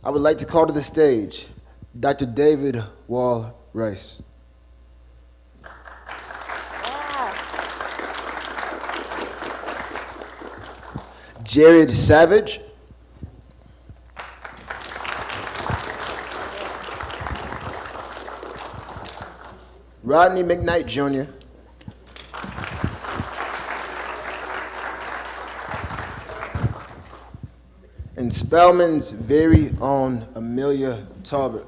I would like to call to the stage Dr. David Wall Rice. Jared Savage. Rodney McKnight Jr. And Spelman's very own Emilia Tolbert.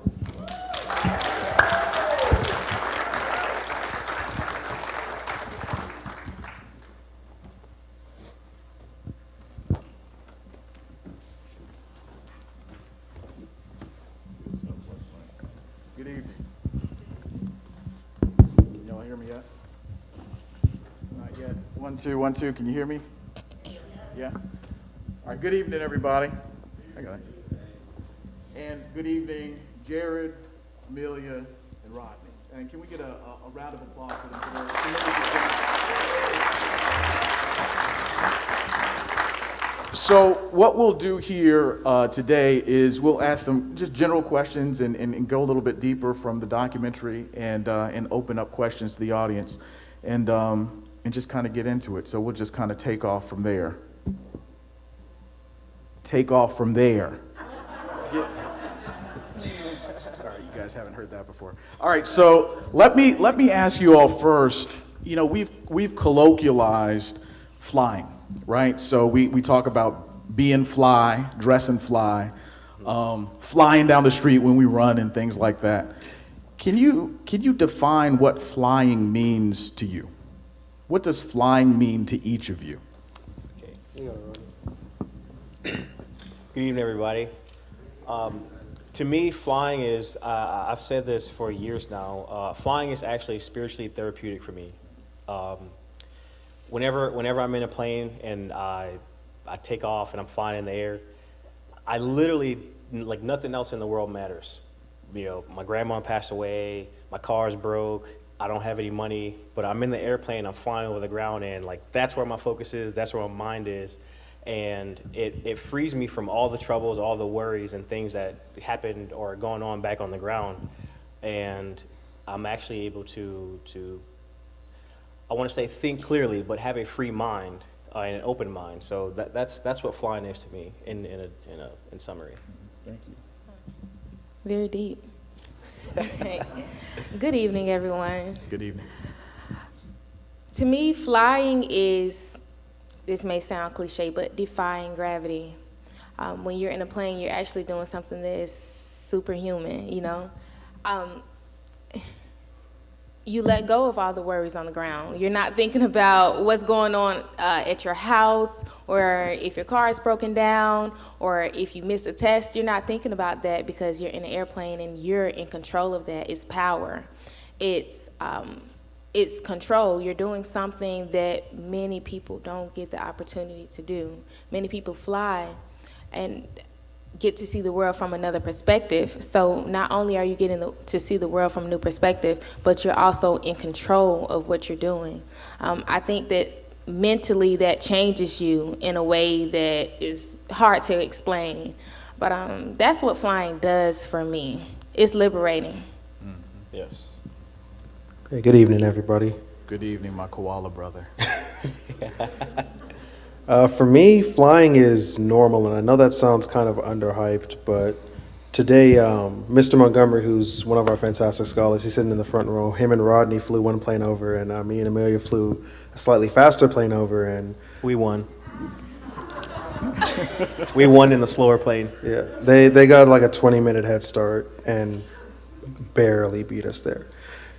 Good evening. Can y'all hear me yet? Not yet. 1, 2, 1, 2. Can you hear me? Yeah? All right, good evening, everybody. I got it. And good evening, Jared, Emilia, and Rodney. And can we get a round of applause for them today? So what we'll do here today is we'll ask some just general questions and go a little bit deeper from the documentary and open up questions to the audience and just kind of get into it. So we'll just kind of take off from there. Take off from there. All right, you guys haven't heard that before. All right, so let me ask you all first. You know, we've colloquialized flying, right? So we talk about being fly, dressing fly, flying down the street when we run and things like that. Can you define what flying means to you? What does flying mean to each of you? Okay. Good evening, everybody. To me, flying is, I've said this for years now, flying is actually spiritually therapeutic for me. Whenever I'm in a plane and I take off and I'm flying in the air, I literally, like nothing else in the world matters. You know, my grandma passed away, my car's broke, I don't have any money, but I'm in the airplane, I'm flying over the ground, and like that's where my focus is, that's where my mind is. And it frees me from all the troubles, all the worries and things that happened or are going on back on the ground. And I'm actually able to I want to say think clearly, but have a free mind and an open mind. So that's what flying is to me in summary. Thank you. Very deep. Good evening, everyone. Good evening. To me, flying is, this may sound cliche, but defying gravity. When you're in a plane, you're actually doing something that is superhuman, you know? You let go of all the worries on the ground. You're not thinking about what's going on at your house, or if your car is broken down, or if you miss a test. You're not thinking about that because you're in an airplane and you're in control of that. It's power. It's control. You're doing something that many people don't get the opportunity to do. Many people fly and get to see the world from another perspective. So not only are you getting to see the world from a new perspective, but you're also in control of what you're doing. I think that mentally that changes you in a way that is hard to explain. But that's what flying does for me. It's liberating. Mm-hmm. Yes. Hey, good evening, everybody. Good evening, my koala brother. For me, flying is normal, and I know that sounds kind of underhyped, but today, Mr. Montgomery, who's one of our fantastic scholars, he's sitting in the front row. Him and Rodney flew one plane over, and me and Emilia flew a slightly faster plane over, and We won. We won in the slower plane. yeah, they got like a 20-minute head start and barely beat us there.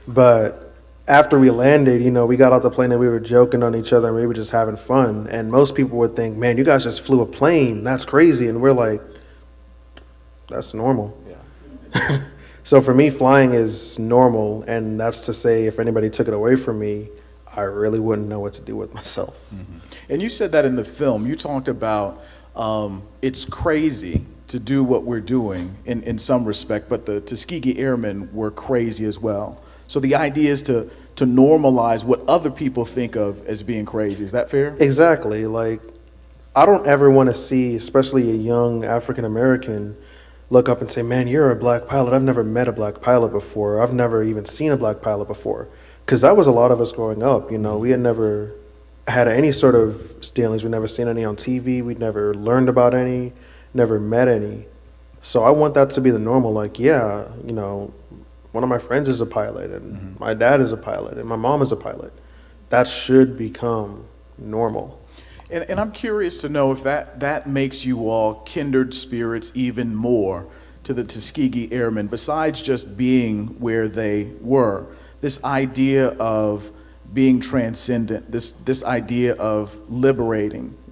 But after we landed, you know, we got off the plane and we were joking on each other and we were just having fun. And most people would think, man, you guys just flew a plane. That's crazy. And we're like, that's normal. Yeah. So for me, flying is normal. And that's to say, if anybody took it away from me, I really wouldn't know what to do with myself. Mm-hmm. And you said that in the film. You talked about it's crazy to do what we're doing in some respect, but the Tuskegee Airmen were crazy as well. So the idea is to normalize what other people think of as being crazy. Is that fair? Exactly. Like, I don't ever want to see, especially a young African American, look up and say, man, you're a black pilot. I've never met a black pilot before. I've never even seen a black pilot before. Because that was a lot of us growing up, you know. We had never had any sort of dealings. We'd never seen any on TV. We'd never learned about any, never met any. So I want that to be the normal. Like, yeah, you know, one of my friends is a pilot, and my dad is a pilot, and my mom is a pilot. That should become normal. And I'm curious to know if that makes you all kindred spirits even more to the Tuskegee Airmen, besides just being where they were. This idea of being transcendent, this idea of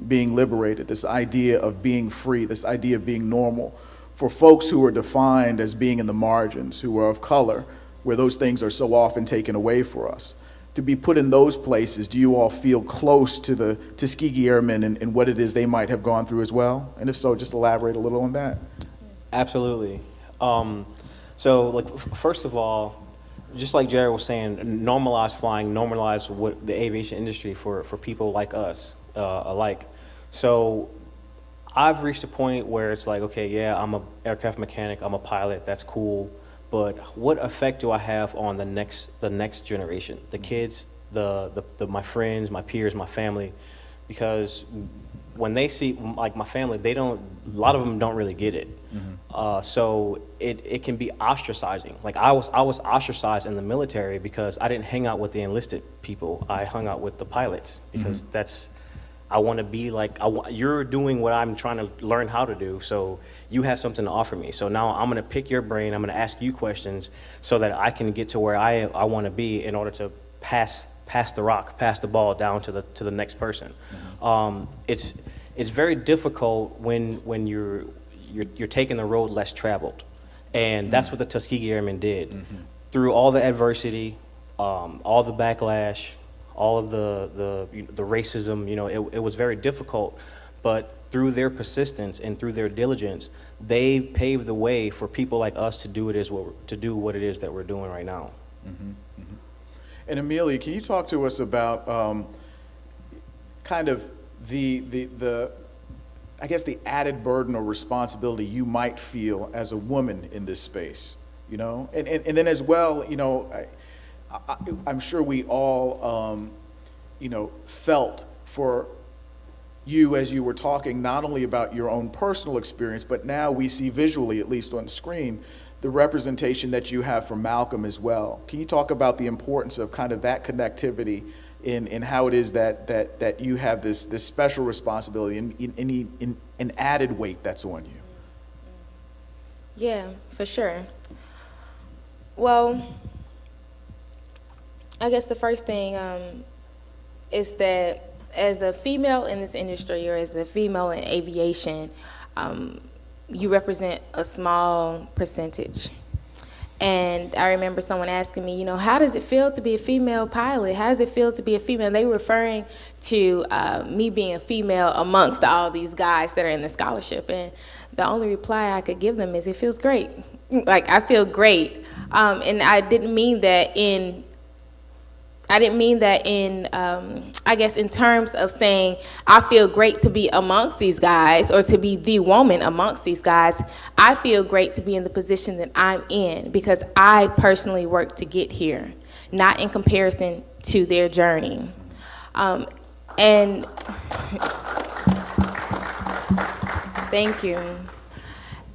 being liberated, this idea of being free, this idea of being normal. For folks who are defined as being in the margins, who are of color, where those things are so often taken away for us. To be put in those places, do you all feel close to the Tuskegee Airmen and what it is they might have gone through as well? And if so, just elaborate a little on that. Absolutely. So, like, first of all, just like Jared was saying, normalize flying, normalize what the aviation industry for people like us alike. So, I've reached a point where it's like, okay, yeah, I'm an aircraft mechanic, I'm a pilot, that's cool. But what effect do I have on the next generation, the kids, my friends, my peers, my family? Because when they see, like, my family, a lot of them don't really get it. So it can be ostracizing. Like, I was ostracized in the military because I didn't hang out with the enlisted people. I hung out with the pilots because I want to be like, you're doing what I'm trying to learn how to do, so you have something to offer me. So now I'm going to pick your brain, I'm going to ask you questions so that I can get to where I want to be in order to pass the ball down to the next person. It's very difficult when you're taking the road less traveled, and that's what the Tuskegee Airmen did. Through all the adversity, all the backlash, all of the racism, you know, it was very difficult, but through their persistence and through their diligence, they paved the way for people like us to do what it is that we're doing right now. And Emilia, can you talk to us about kind of the I guess the added burden or responsibility you might feel as a woman in this space, you know, and then as well, you know, I'm sure we all, you know, felt for you as you were talking, not only about your own personal experience, but now we see visually, at least on the screen, the representation that you have from Malcolm as well. Can you talk about the importance of kind of that connectivity in how it is that you have this special responsibility and an added weight that's on you? Yeah, for sure. Well, I guess the first thing is that as a female in this industry, or as a female in aviation, you represent a small percentage. And I remember someone asking me, you know, how does it feel to be a female pilot? How does it feel to be a female? And they were referring to me being a female amongst all these guys that are in the scholarship. And the only reply I could give them is, it feels great. Like, I feel great. And I didn't mean that in I guess in terms of saying I feel great to be amongst these guys or to be the woman amongst these guys. I feel great to be in the position that I'm in because I personally worked to get here, not in comparison to their journey. And thank you.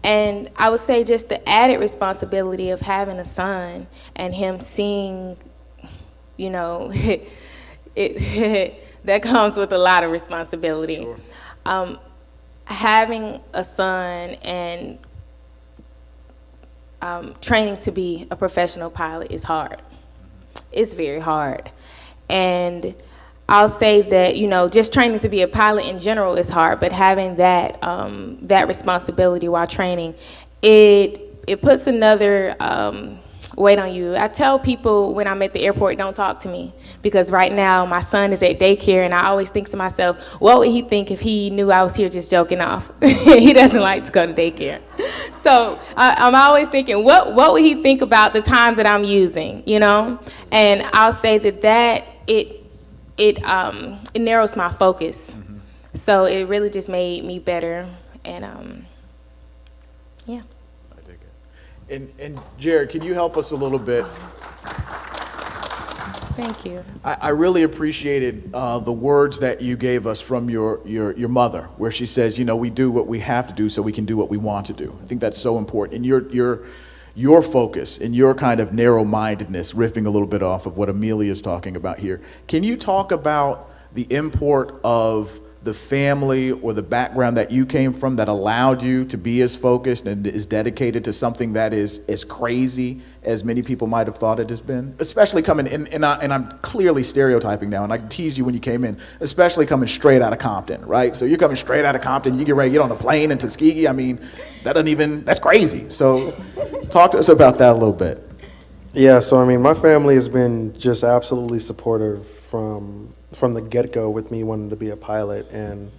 And I would say just the added responsibility of having a son and him seeing, you know, that comes with a lot of responsibility. Sure. Having a son and training to be a professional pilot is hard. It's very hard. And I'll say that, you know, just training to be a pilot in general is hard, but having that that responsibility while training, it puts another weight on you. I tell people when I'm at the airport, don't talk to me, because right now my son is at daycare and I always think to myself, what would he think if he knew I was here just joking off? He doesn't like to go to daycare. So I'm always thinking, what would he think about the time that I'm using, you know? And I'll say that it narrows my focus. So it really just made me better. And yeah. And Jared, can you help us a little bit? Thank you. I really appreciated the words that you gave us from your mother, where she says, you know, we do what we have to do so we can do what we want to do. I think that's so important. And your focus and your kind of narrow-mindedness, riffing a little bit off of what Emilia is talking about here. Can you talk about the import of the family or the background that you came from that allowed you to be as focused and is dedicated to something that is as crazy as many people might have thought it has been? Especially coming in, and I'm clearly stereotyping now, and I teased you when you came in, especially coming straight out of Compton, right? So you're coming straight out of Compton, you get ready to get on a plane in Tuskegee. I mean, that's crazy. So talk to us about that a little bit. Yeah, so I mean, my family has been just absolutely supportive from the get-go with me wanting to be a pilot. And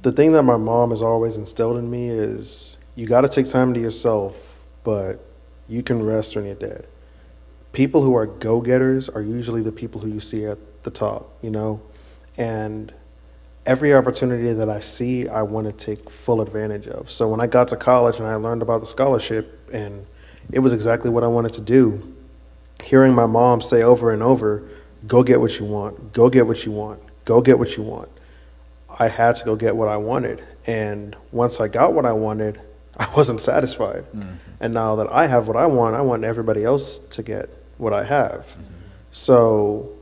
the thing that my mom has always instilled in me is you got to take time to yourself, but you can rest when you're dead. People who are go-getters are usually the people who you see at the top, you know? And every opportunity that I see, I want to take full advantage of. So when I got to college and I learned about the scholarship, and it was exactly what I wanted to do, hearing my mom say over and over, go get what you want, go get what you want, go get what you want. I had to go get what I wanted. And once I got what I wanted, I wasn't satisfied. Mm-hmm. And now that I have what I want everybody else to get what I have. Mm-hmm. So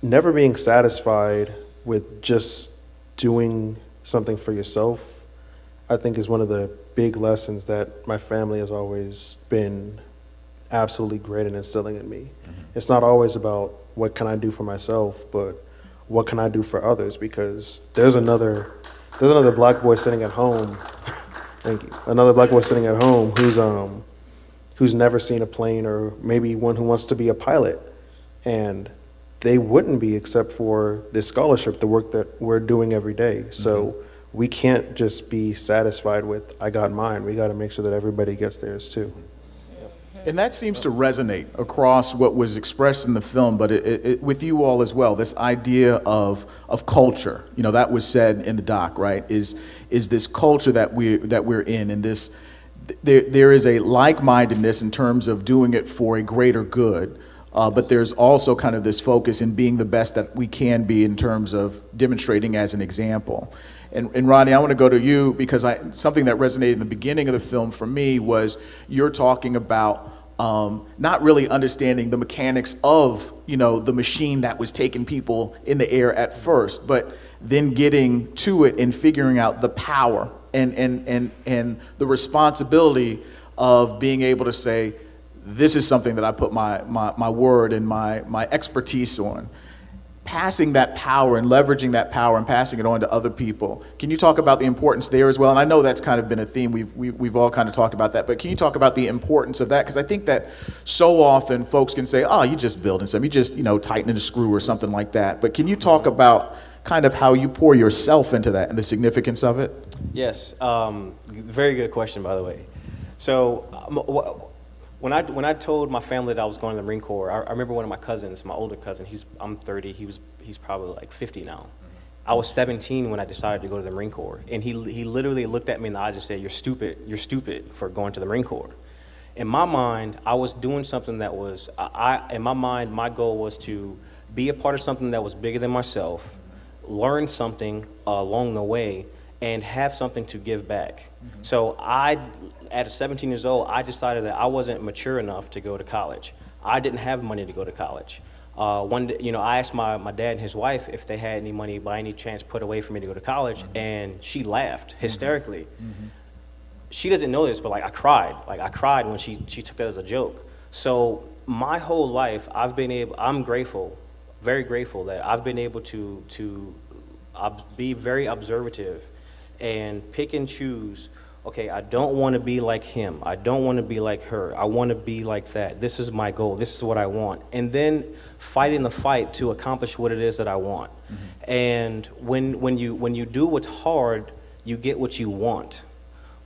never being satisfied with just doing something for yourself, I think is one of the big lessons that my family has always been absolutely great in instilling in me. Mm-hmm. It's not always about what can I do for myself, but what can I do for others? Because there's another black boy sitting at home. Thank you. Another black boy sitting at home who's never seen a plane, or maybe one who wants to be a pilot, and they wouldn't be except for this scholarship, the work that we're doing every day. Mm-hmm. So we can't just be satisfied with I got mine. We got to make sure that everybody gets theirs too. And that seems to resonate across what was expressed in the film, but it, with you all as well, this idea of culture, you know, that was said in the doc, right, is this culture that we're in, and this, there is a like-mindedness in terms of doing it for a greater good, but there's also kind of this focus in being the best that we can be in terms of demonstrating as an example. And Rodney, I want to go to you because something that resonated in the beginning of the film for me was you're talking about not really understanding the mechanics of, you know, the machine that was taking people in the air at first, but then getting to it and figuring out the power and the responsibility of being able to say, this is something that I put my word and my expertise on. Passing that power and leveraging that power and passing it on to other people. Can you talk about the importance there as well? And I know that's kind of been a theme. We've all kind of talked about that, but can you talk about the importance of that? Because I think that so often folks can say, oh, you're just building something, you just, you know, tightening a screw or something like that. But can you talk about kind of how you pour yourself into that and the significance of it? Yes, very good question, by the way. So when I told my family that I was going to the Marine Corps, I remember one of my cousins, my older cousin, I'm 30, he's probably like 50 now. I was 17 when I decided to go to the Marine Corps, and he literally looked at me in the eyes and said, you're stupid for going to the Marine Corps. In my mind, I was doing something that was, in my mind, my goal was to be a part of something that was bigger than myself, learn something along the way, and have something to give back. Mm-hmm. So at 17 years old, I decided that I wasn't mature enough to go to college. I didn't have money to go to college. One day, you know, I asked my dad and his wife if they had any money by any chance put away for me to go to college, mm-hmm. and she laughed hysterically. Mm-hmm. She doesn't know this, but I cried when she took that as a joke. So my whole life, I'm grateful, very grateful that I've been able to be very observative and pick and choose. Okay, I don't want to be like him. I don't want to be like her. I want to be like that. This is my goal. This is what I want. And then fighting the fight to accomplish what it is that I want. Mm-hmm. And when you do what's hard, you get what you want.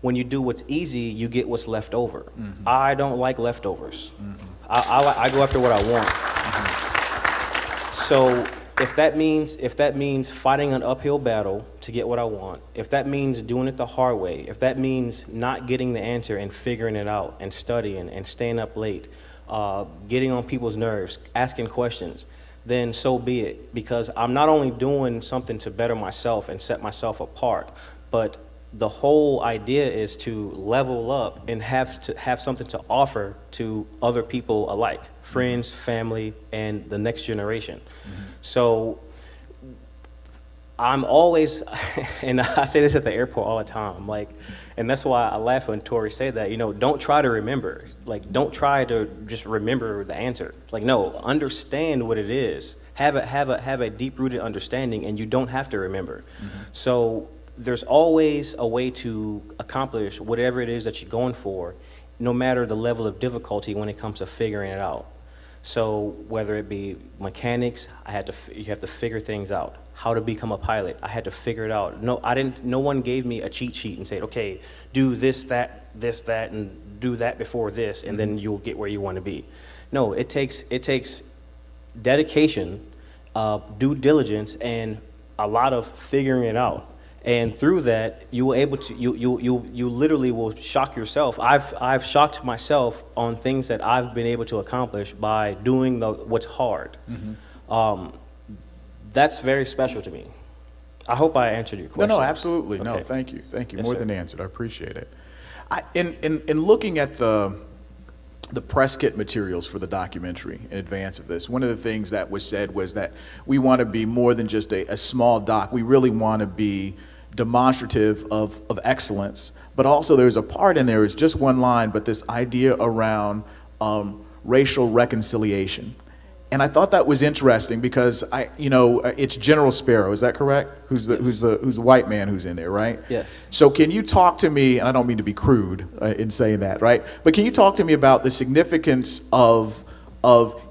When you do what's easy, you get what's left over. Mm-hmm. I don't like leftovers. Mm-hmm. I go after what I want. Mm-hmm. So if that means fighting an uphill battle to get what I want, if that means doing it the hard way, if that means not getting the answer and figuring it out and studying and staying up late, getting on people's nerves, asking questions, then so be it. Because I'm not only doing something to better myself and set myself apart, but the whole idea is to level up and have something to offer to other people alike, friends, family, and the next generation. So I'm always, and I say this at the airport all the time, like, and that's why I laugh when Tori said that, don't try to remember. Like, don't try to just remember the answer. Like, no, understand what it is. Have a deep-rooted understanding, and you don't have to remember. So there's always a way to accomplish whatever it is that you're going for, no matter the level of difficulty when it comes to figuring it out. So whether it be mechanics, you have to figure things out. How to become a pilot, I had to figure it out. No one gave me a cheat sheet and said, okay, do this, that, and do that before this, and then you'll get where you want to be. No, it takes dedication, due diligence, and a lot of figuring it out. And through that, you literally will shock yourself. I've shocked myself on things that I've been able to accomplish by doing what's hard. That's very special to me. I hope I answered your question. No, absolutely. Okay. No, thank you. Yes, more than answered. I appreciate it. In looking at the press kit materials for the documentary in advance of this, one of the things that was said was that we want to be more than just a small doc. We really want to be demonstrative of excellence, but also there's a part in there, it's just one line, but this idea around racial reconciliation. And I thought that was interesting because it's General Sparrow, is that correct? Who's the white man who's in there, right? Yes. So can you talk to me, and I don't mean to be crude in saying that, right? But can you talk to me about the significance of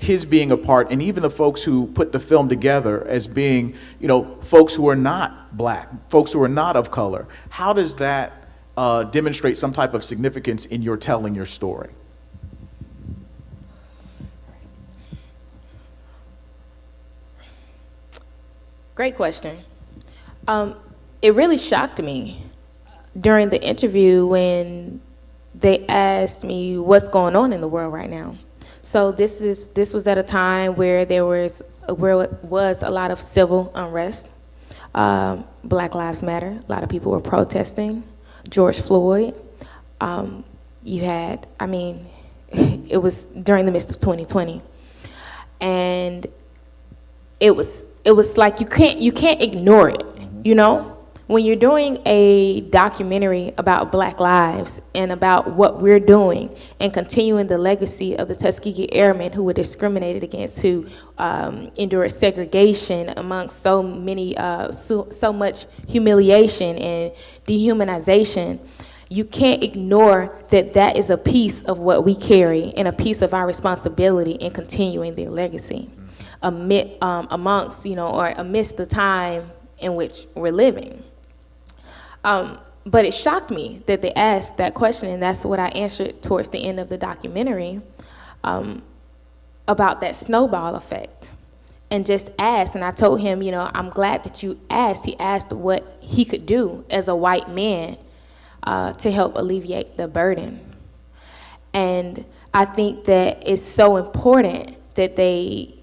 his being a part, and even the folks who put the film together as being, folks who are not black, folks who are not of color. How does that demonstrate some type of significance in your telling your story? Great question. It really shocked me during the interview when they asked me what's going on in the world right now. So this was at a time where there was a lot of civil unrest. Black Lives Matter. A lot of people were protesting. George Floyd. It was during the midst of 2020, and it was like you can't ignore it. When you're doing a documentary about Black lives and about what we're doing and continuing the legacy of the Tuskegee Airmen who were discriminated against, who endured segregation amongst so much humiliation and dehumanization, you can't ignore that is a piece of what we carry and a piece of our responsibility in continuing their legacy amidst the time in which we're living. But it shocked me that they asked that question, and that's what I answered towards the end of the documentary, about that snowball effect. And just asked, and I told him, I'm glad that you asked. He asked what he could do as a white man to help alleviate the burden. And I think that it's so important that they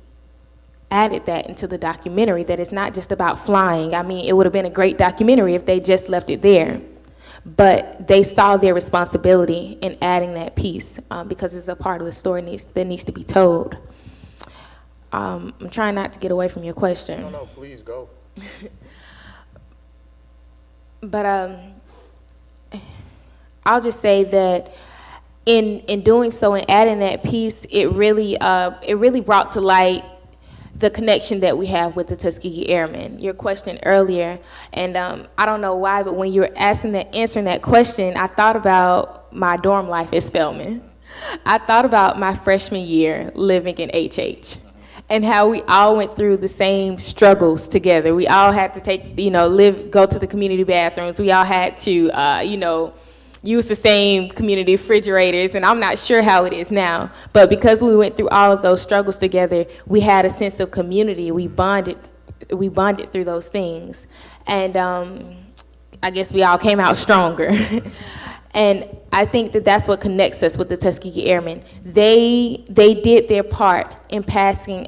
added that into the documentary, that it's not just about flying. It would have been a great documentary if they just left it there. But they saw their responsibility in adding that piece because it's a part of the story that needs to be told. I'm trying not to get away from your question. No, please go. But I'll just say that in doing so and adding that piece, it really brought to light the connection that we have with the Tuskegee Airmen. Your question earlier, and I don't know why, but when you were answering that question, I thought about my dorm life at Spelman. I thought about my freshman year living in HH and how we all went through the same struggles together. We all had to go to the community bathrooms. We all had to, use the same community refrigerators, and I'm not sure how it is now, but because we went through all of those struggles together, we had a sense of community. We bonded we bonded through those things. And I guess we all came out stronger. And I think that that's what connects us with the Tuskegee Airmen. They did their part in passing,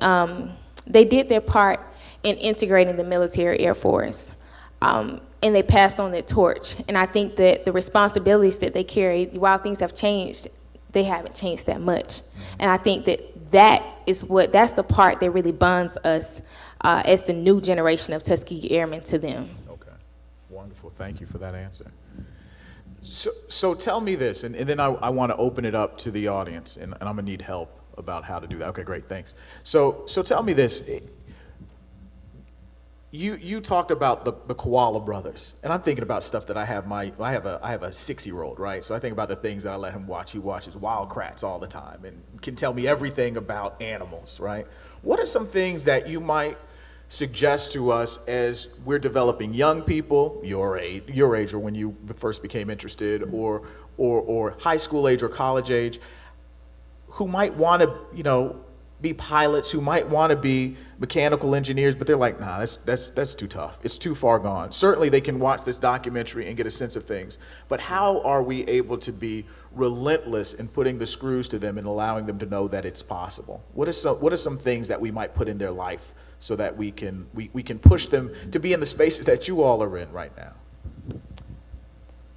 they did their part in integrating the military Air Force. And they passed on that torch. And I think that the responsibilities that they carry, while things have changed, they haven't changed that much. And I think that that's the part that really bonds us as the new generation of Tuskegee Airmen to them. Okay, wonderful. Thank you for that answer. So tell me this, and then I want to open it up to the audience, and I'm gonna need help about how to do that. Okay, great, thanks. So tell me this. You talked about the Koala brothers, and I'm thinking about stuff that I have a 6-year-old, right? So I think about the things that I let him watch. He watches Wild Kratts all the time and can tell me everything about animals, right? What are some things that you might suggest to us as we're developing young people, your age or when you first became interested, or high school age or college age, who might want to, be pilots, who might want to be mechanical engineers, but they're like, nah, that's too tough. It's too far gone. Certainly they can watch this documentary and get a sense of things, but how are we able to be relentless in putting the screws to them and allowing them to know that it's possible? What are some things that we might put in their life so that we can push them to be in the spaces that you all are in right now?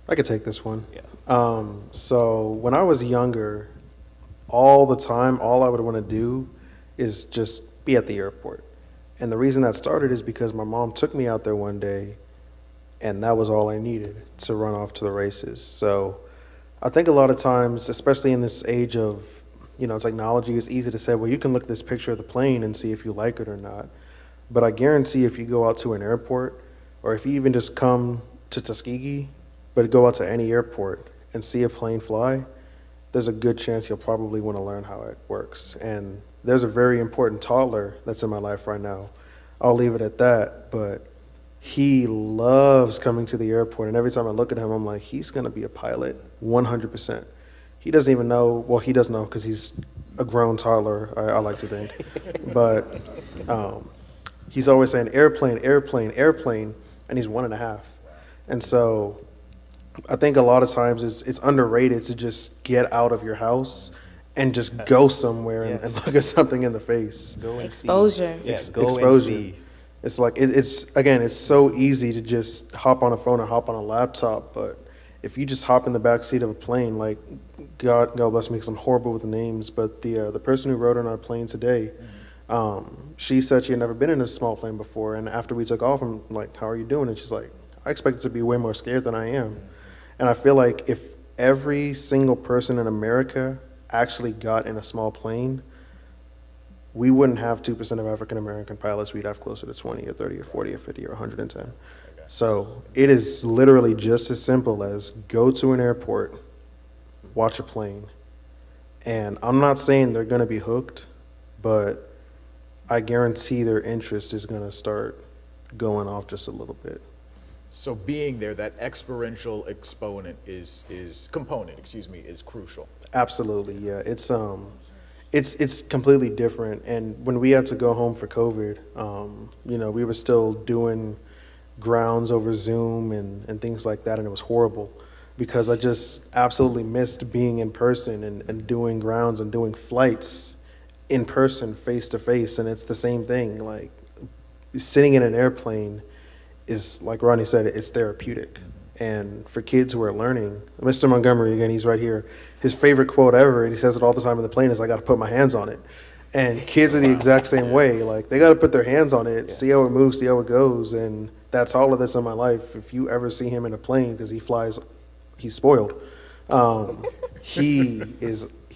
I could take this one. Yeah. So when I was younger, all the time, all I would want to do is just be at the airport. And the reason that started is because my mom took me out there one day, and that was all I needed to run off to the races. So I think a lot of times, especially in this age of technology, it's easy to say, well, you can look at this picture of the plane and see if you like it or not. But I guarantee if you go out to an airport, or if you even just come to Tuskegee, but go out to any airport and see a plane fly, there's a good chance you'll probably want to learn how it works. And there's a very important toddler that's in my life right now. I'll leave it at that, but he loves coming to the airport, and every time I look at him, I'm like, he's gonna be a pilot, 100%. He doesn't even know, well, he does know because he's a grown toddler, I like to think. But he's always saying airplane, airplane, airplane, and he's 1.5. And so I think a lot of times it's underrated to just get out of your house and just go somewhere and look at something in the face. Go and Exposure. see. Yeah, go Exposure. and see. It's like, it's so easy to just hop on a phone or hop on a laptop, but if you just hop in the back seat of a plane, like, God bless me, because I'm horrible with the names, but the person who rode on our plane today, she said she had never been in a small plane before, and after we took off, I'm like, how are you doing? And she's like, I expected to be way more scared than I am. And I feel like if every single person in America actually got in a small plane, we wouldn't have 2% of African-American pilots. We'd have closer to 20 or 30 or 40 or 50 or 110. Okay. So it is literally just as simple as go to an airport, watch a plane. And I'm not saying they're going to be hooked, but I guarantee their interest is going to start going off just a little bit. So being there, that experiential component is crucial. Absolutely, yeah. It's completely different. And when we had to go home for COVID, we were still doing grounds over Zoom and things like that, and it was horrible because I just absolutely missed being in person and doing grounds and doing flights in person, face to face. And it's the same thing. Like sitting in an airplane is, like Rodney said, it's therapeutic. And for kids who are learning, Mr. Montgomery, again, he's right here, his favorite quote ever, and he says it all the time in the plane, is, I got to put my hands on it. And kids are the exact same way. Like, they got to put their hands on it, see how it moves, see how it goes. And that's all of this in my life. If you ever see him in a plane, because he flies, he's spoiled. He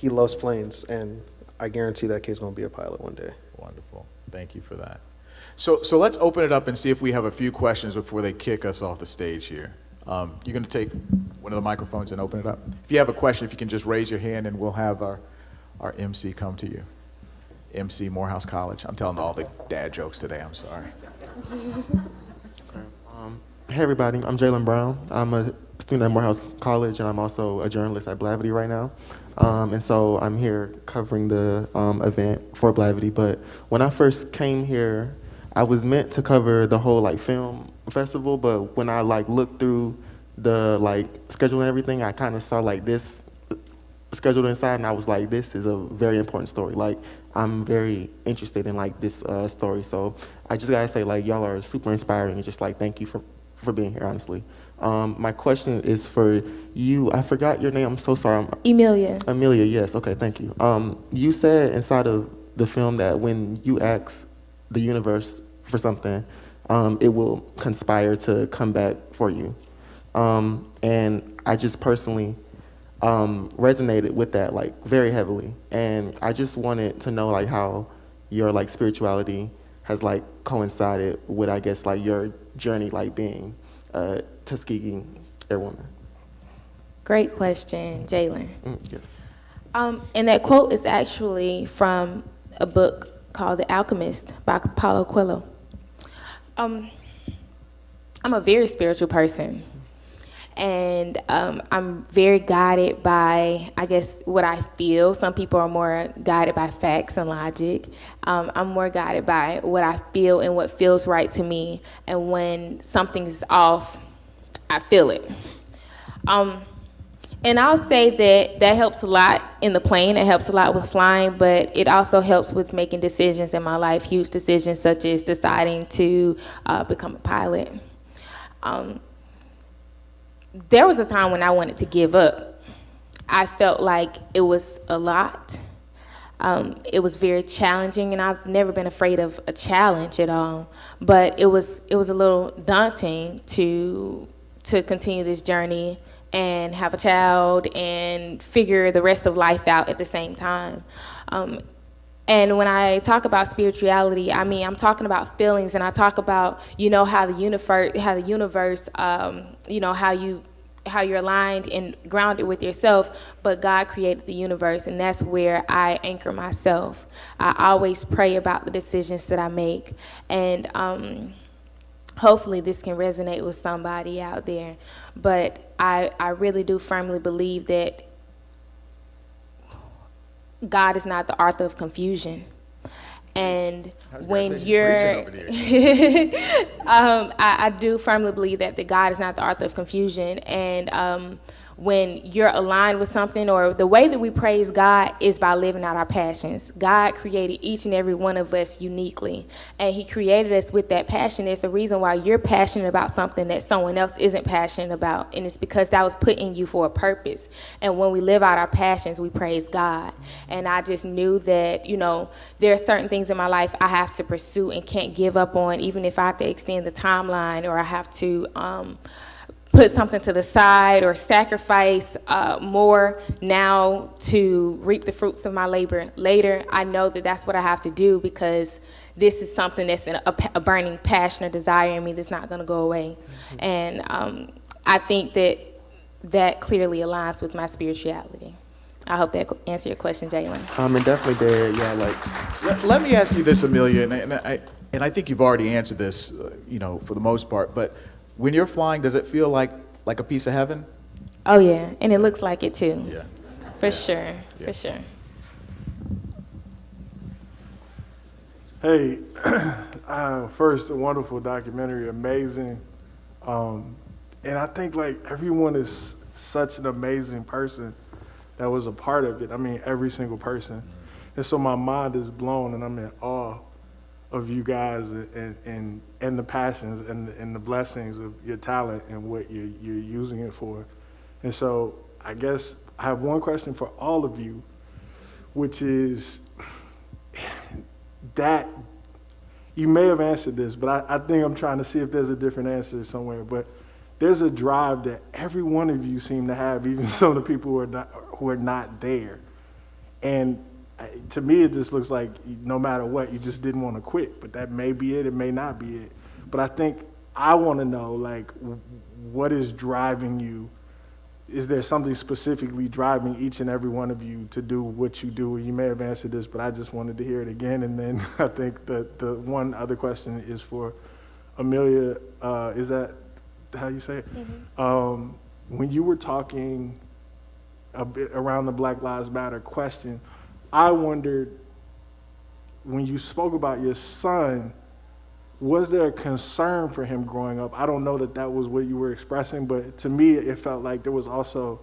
loves planes, and I guarantee that kid's going to be a pilot one day. Wonderful. Thank you for that. So let's open it up and see if we have a few questions before they kick us off the stage here. You're going to take one of the microphones and open it up. If you have a question, if you can just raise your hand, and we'll have our MC come to you. MC Morehouse College. I'm telling all the dad jokes today. I'm sorry. Hey everybody, I'm Jalen Brown. I'm a student at Morehouse College, and I'm also a journalist at Blavity right now. And so I'm here covering the event for Blavity. But when I first came here, I was meant to cover the whole like film festival, but when I like looked through the like schedule and everything, I kind of saw like this scheduled inside, and I was like, this is a very important story. Like, I'm very interested in like this story. So I just gotta say, like, y'all are super inspiring, and just like thank you for being here, honestly. My question is for you. I forgot your name. I'm so sorry. Emilia. Emilia, yes. Okay, thank you. You said inside of the film that when you ask the universe for something, it will conspire to come back for you. And I just personally resonated with that like very heavily. And I just wanted to know like how your like spirituality has like coincided with, I guess, like your journey like being a Tuskegee Airwoman. Great question, Jalen. Yes. And that quote is actually from a book called The Alchemist by Paulo Coelho. I'm a very spiritual person, and I'm very guided by, I guess, what I feel. Some people are more guided by facts and logic. I'm more guided by what I feel and what feels right to me, and when something's off, I feel it. And I'll say that helps a lot in the plane. It helps a lot with flying, but it also helps with making decisions in my life, huge decisions such as deciding to become a pilot. There was a time when I wanted to give up. I felt like it was a lot. It was very challenging, and I've never been afraid of a challenge at all. But it was a little daunting to continue this journey and have a child and figure the rest of life out at the same time. And when I talk about spirituality, I mean, I'm talking about feelings, and I talk about, how the universe, how you're aligned and grounded with yourself, but God created the universe, and that's where I anchor myself. I always pray about the decisions that I make, and hopefully this can resonate with somebody out there. But I really do firmly believe that God is not the author of confusion. And when you're, I do firmly believe that God is not the author of confusion. And when you're aligned with something, or the way that we praise God is by living out our passions. God created each and every one of us uniquely, and he created us with that passion. There's a reason why you're passionate about something that someone else isn't passionate about, and it's because that was put in you for a purpose. And when we live out our passions, we praise God. And I just knew that, there are certain things in my life I have to pursue and can't give up on, even if I have to extend the timeline, or I have to put something to the side or sacrifice more now to reap the fruits of my labor later. I know that that's what I have to do, because this is something that's a burning passion or desire in me that's not going to go away. And I think that clearly aligns with my spirituality. I hope that answered your question, Jalen. It definitely did. Yeah, like. Let me ask you this, Emilia, and I think you've already answered this, for the most part, but when you're flying, does it feel like a piece of heaven? Oh yeah, and it looks like it too. Yeah. For sure, for sure. Hey, first, a wonderful documentary, amazing. And I think like everyone is such an amazing person that was a part of it. I mean, every single person. And so my mind is blown, and I'm in awe of you guys and the passions and the blessings of your talent and what you're using it for. And so I guess I have one question for all of you, which is that you may have answered this, but I think I'm trying to see if there's a different answer somewhere. But there's a drive that every one of you seem to have, even some of the people who are not there. And to me, it just looks like no matter what, you just didn't want to quit. But that may be it, it may not be it. But I think I want to know, like, what is driving you? Is there something specifically driving each and every one of you to do what you do? You may have answered this, but I just wanted to hear it again. And then I think that the one other question is for Emilia. Is that how you say it? Mm-hmm. When you were talking a bit around the Black Lives Matter question, I wondered, when you spoke about your son, was there a concern for him growing up? I don't know that that was what you were expressing, but to me, it felt like there was also,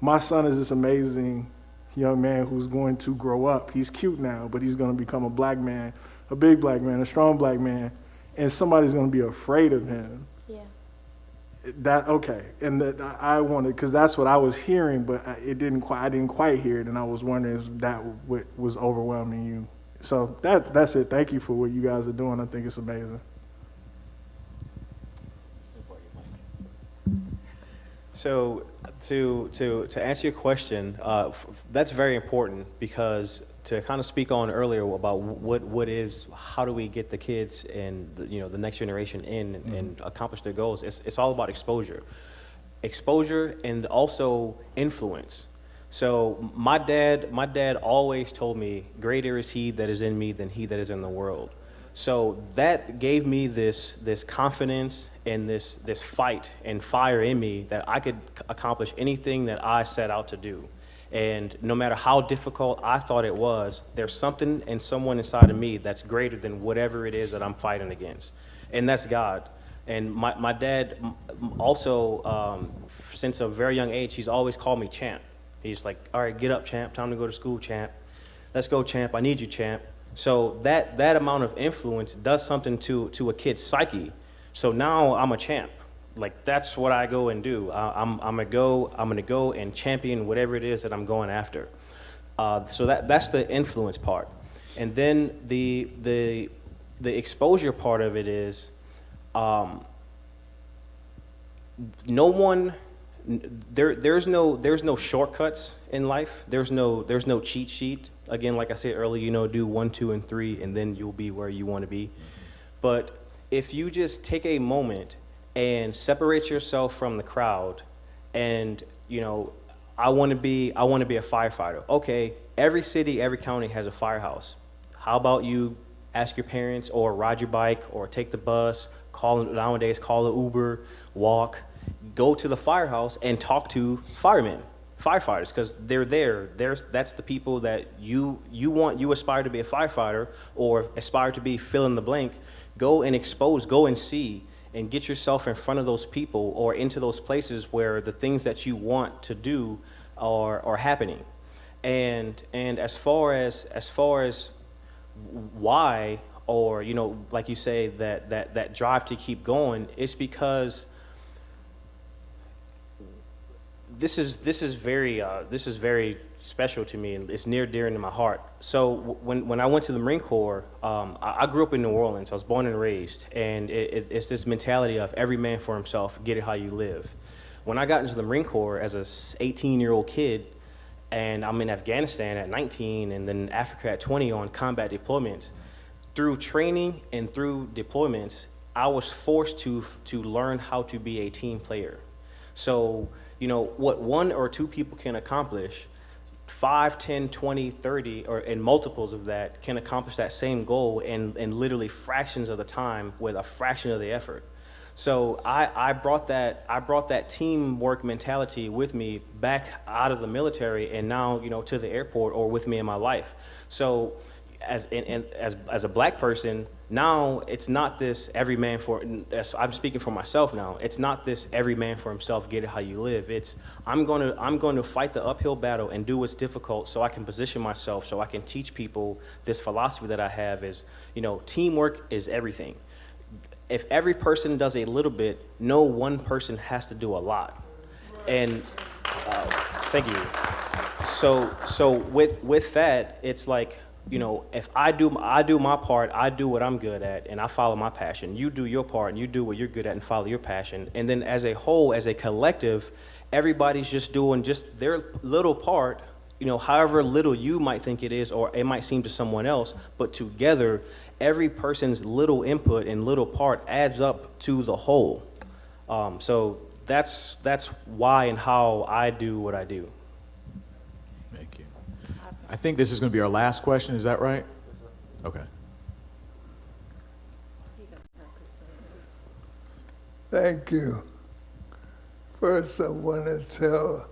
my son is this amazing young man who's going to grow up. He's cute now, but he's going to become a black man, a big black man, a strong black man, and somebody's going to be afraid of him. Yeah. That, okay, and that I wanted, because that's what I was hearing, but I didn't quite hear it, and I was wondering if that what was overwhelming you. So that's it. Thank you for what you guys are doing. I think it's amazing. So to answer your question, that's very important, because to kind of speak on earlier about how do we get the kids and the next generation in and accomplish their goals. It's all about exposure and also influence. So my dad always told me, greater is he that is in me than he that is in the world. So that gave me this confidence and this fight and fire in me that I could accomplish anything that I set out to do. And no matter how difficult I thought it was, there's something and someone inside of me that's greater than whatever it is that I'm fighting against. And that's God. And my dad also, since a very young age, he's always called me champ. He's like, all right, get up, champ. Time to go to school, champ. Let's go, champ. I need you, champ. So that amount of influence does something to a kid's psyche. So now I'm a champ. Like, that's what I go and do. I'm gonna go and champion whatever it is that I'm going after. So that's the influence part. And then the exposure part of it is, there's no shortcuts in life. There's no cheat sheet. Again, like I said earlier, do 1, 2, and 3, and then you'll be where you want to be. But if you just take a moment and separate yourself from the crowd, and I want to be a firefighter. Okay, every city, every county has a firehouse. How about you ask your parents, or ride your bike, or take the bus, nowadays call an Uber, walk, go to the firehouse and talk to firemen, firefighters, because they're there. That's the people that you aspire to be a firefighter, or aspire to be fill in the blank. Go and expose, go and see, and get yourself in front of those people or into those places where the things that you want to do are happening. And as far as why, or like you say, that drive to keep going, it's because this is very special to me, and it's near dear into my heart. So when I went to the Marine Corps, I grew up in New Orleans. I was born and raised, and it's this mentality of every man for himself, get it how you live. When I got into the Marine Corps as a 18-year-old kid, and I'm in Afghanistan at 19, and then Africa at 20 on combat deployments, through training and through deployments, I was forced to learn how to be a team player. So what 1 or 2 people can accomplish, 5, 10, 20, 30, or in multiples of that can accomplish that same goal in literally fractions of the time with a fraction of the effort. So I brought that teamwork mentality with me back out of the military, and now to the airport, or with me in my life. So as a black person, now it's not this every man for, I'm speaking for myself now, it's not this every man for himself, get it how you live. It's I'm going to fight the uphill battle and do what's difficult, so I can position myself, so I can teach people this philosophy that I have is, teamwork is everything. If every person does a little bit, no one person has to do a lot. And thank you. So with that, it's like, if I do my part, I do what I'm good at, and I follow my passion. You do your part, and you do what you're good at, and follow your passion. And then as a whole, as a collective, everybody's just doing just their little part, however little you might think it is, or it might seem to someone else, but together, every person's little input and little part adds up to the whole. So that's why and how I do what I do. Thank you. Awesome. I think this is going to be our last question. Is that right? Okay. Thank you. First, I want to tell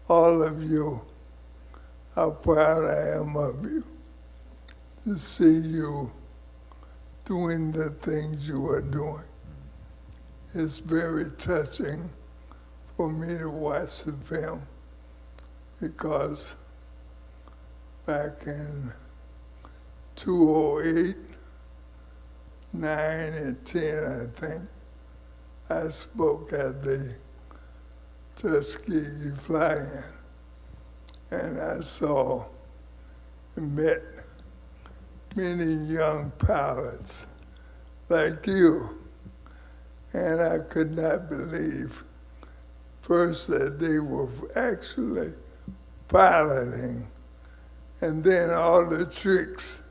all of you how proud I am of you to see you doing the things you are doing. It's very touching for me to watch the film because back in 2008, 9, and 10, I think, I spoke at the Tuskegee fly-in, and I saw and met many young pilots like you, and I could not believe first that they were actually piloting, and then all the tricks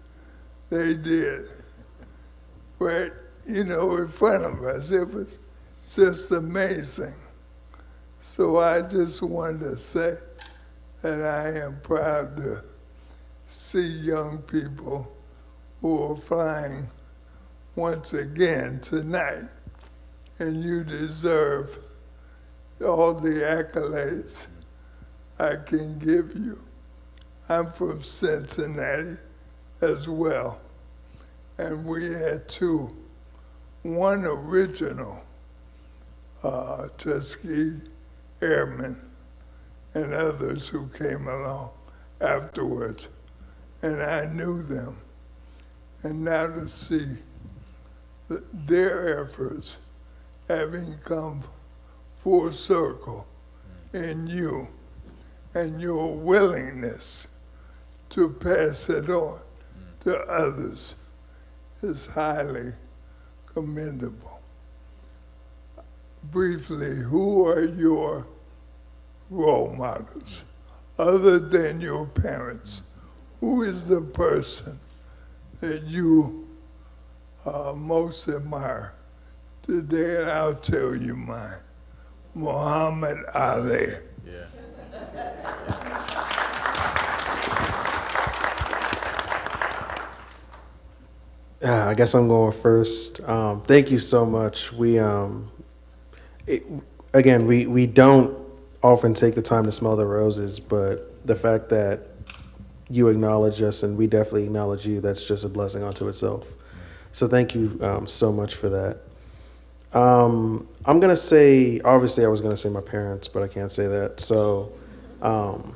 they did were, in front of us. It was just amazing. So I just wanted to say that I am proud to see young people who are flying once again tonight, and you deserve all the accolades I can give you. I'm from Cincinnati as well, and we had one original Tuskegee airmen and others who came along afterwards, and I knew them. And now to see their efforts having come full circle in you and your willingness to pass it on to others is highly commendable. Briefly, who are your role models other than your parents? Who is the person that you most admire today? And I'll tell you mine. Muhammad Ali. I guess I'm going first. Thank you so much. We don't often take the time to smell the roses, but the fact that you acknowledge us and we definitely acknowledge you, that's just a blessing unto itself. So thank you so much for that. I'm going to say, obviously I was going to say my parents, but I can't say that. So I'm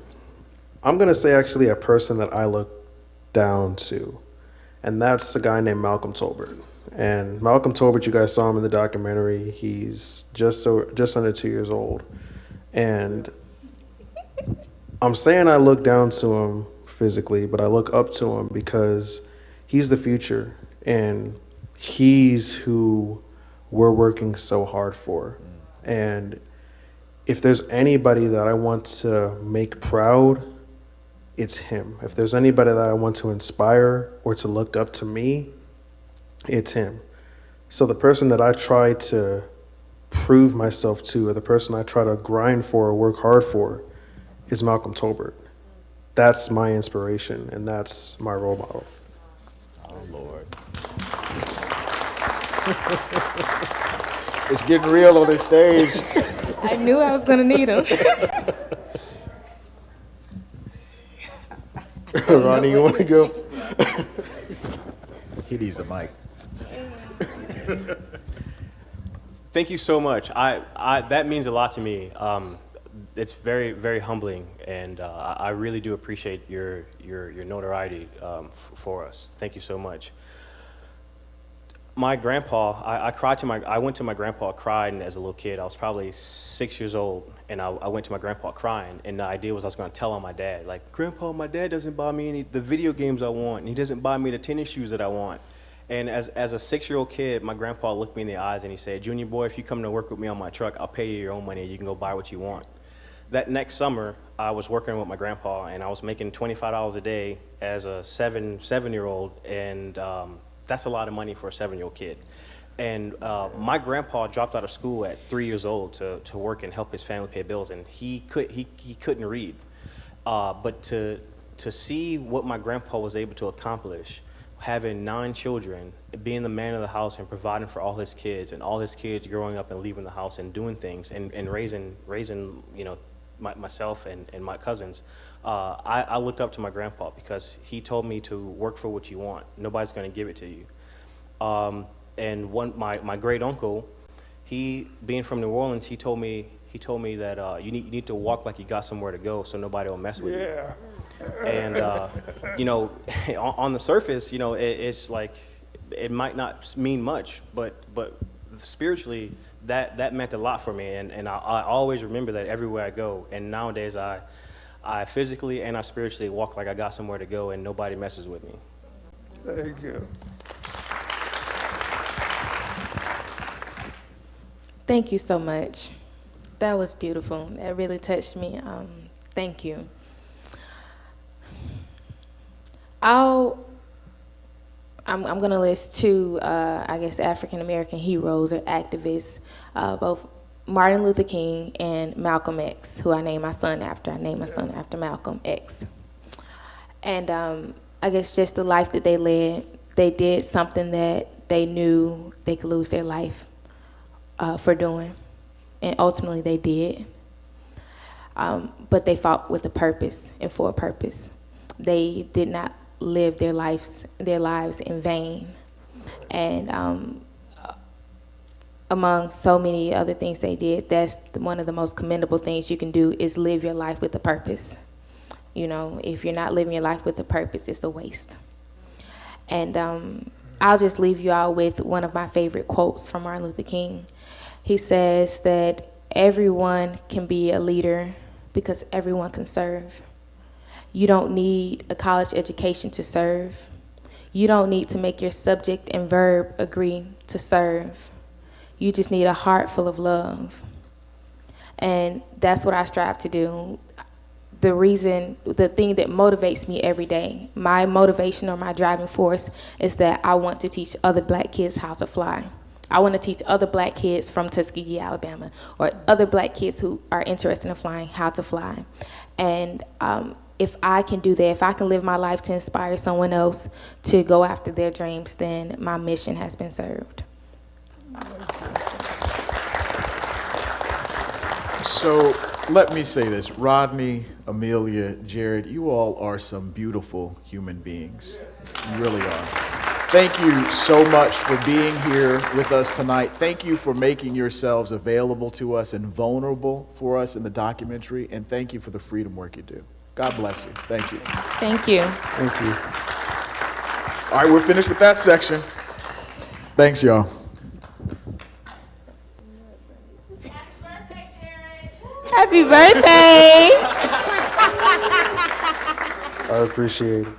going to say actually a person that I look down to, and that's a guy named Malcolm Tolbert. And Malcolm Tolbert, you guys saw him in the documentary. He's just under 2 years old. And I'm saying I look down to him physically, but I look up to him because he's the future, and he's who we're working so hard for. And if there's anybody that I want to make proud, it's him. If there's anybody that I want to inspire or to look up to me, it's him. So the person that I try to prove myself to, or the person I try to grind for or work hard for, is Malcolm Tolbert. That's my inspiration, and that's my role model. Oh, Lord. It's getting real on this stage. I knew I was gonna need him. Ronnie, you want to go? He needs a mic. Thank you so much. That means a lot to me. It's very, very humbling, and I really do appreciate your notoriety for us. Thank you so much. My grandpa, I went to my grandpa crying as a little kid. I was probably 6 years old, and I went to my grandpa crying, and the idea was I was going to tell on my dad, like, Grandpa, my dad doesn't buy me the video games I want, and he doesn't buy me the tennis shoes that I want. And as a 6-year-old kid, my grandpa looked me in the eyes and he said, Junior boy, if you come to work with me on my truck, I'll pay you your own money and you can go buy what you want. That next summer, I was working with my grandpa, and I was making $25 a day as a seven-year-old, and that's a lot of money for a 7-year-old kid. And my grandpa dropped out of school at 3 years old to work and help his family pay bills, and he couldn't read. But to see what my grandpa was able to accomplish, having 9 children, being the man of the house and providing for all his kids, and all his kids growing up and leaving the house and doing things and raising myself and my cousins, I looked up to my grandpa because he told me to work for what you want. Nobody's going to give it to you. And my great uncle, he being from New Orleans, he told me that you need to walk like you got somewhere to go, so nobody will mess with you. And you know, on the surface, you know, it's like it might not mean much, but spiritually, that meant a lot for me, and I always remember that everywhere I go. And nowadays, I physically and I spiritually walk like I got somewhere to go, and nobody messes with me. Thank you. Thank you so much. That was beautiful. That really touched me. Thank you. I'm going to list two, I guess, African-American heroes or activists, both Martin Luther King and Malcolm X, who I named my son after. I named my son after Malcolm X. And I guess just the life that they led, they did something that they knew they could lose their life for doing. And ultimately they did. But they fought with a purpose and for a purpose. They did not live their lives in vain. And among so many other things they did, that's one of the most commendable things you can do is live your life with a purpose. You know, if you're not living your life with a purpose, it's a waste. And I'll just leave you all with one of my favorite quotes from Martin Luther King. He says that everyone can be a leader because everyone can serve. You don't need a college education to serve. You don't need to make your subject and verb agree to serve. You just need a heart full of love. And that's what I strive to do. The thing that motivates me every day, my motivation or my driving force is that I want to teach other black kids how to fly. I want to teach other black kids from Tuskegee, Alabama, or other black kids who are interested in flying how to fly. And if I can do that, if I can live my life to inspire someone else to go after their dreams, then my mission has been served. So let me say this, Rodney, Emilia, Jared, you all are some beautiful human beings. You really are. Thank you so much for being here with us tonight. Thank you for making yourselves available to us and vulnerable for us in the documentary. And thank you for the freedom work you do. God bless you. Thank you. Thank you. Thank you. All right, we're finished with that section. Thanks, y'all. Happy birthday! I appreciate it.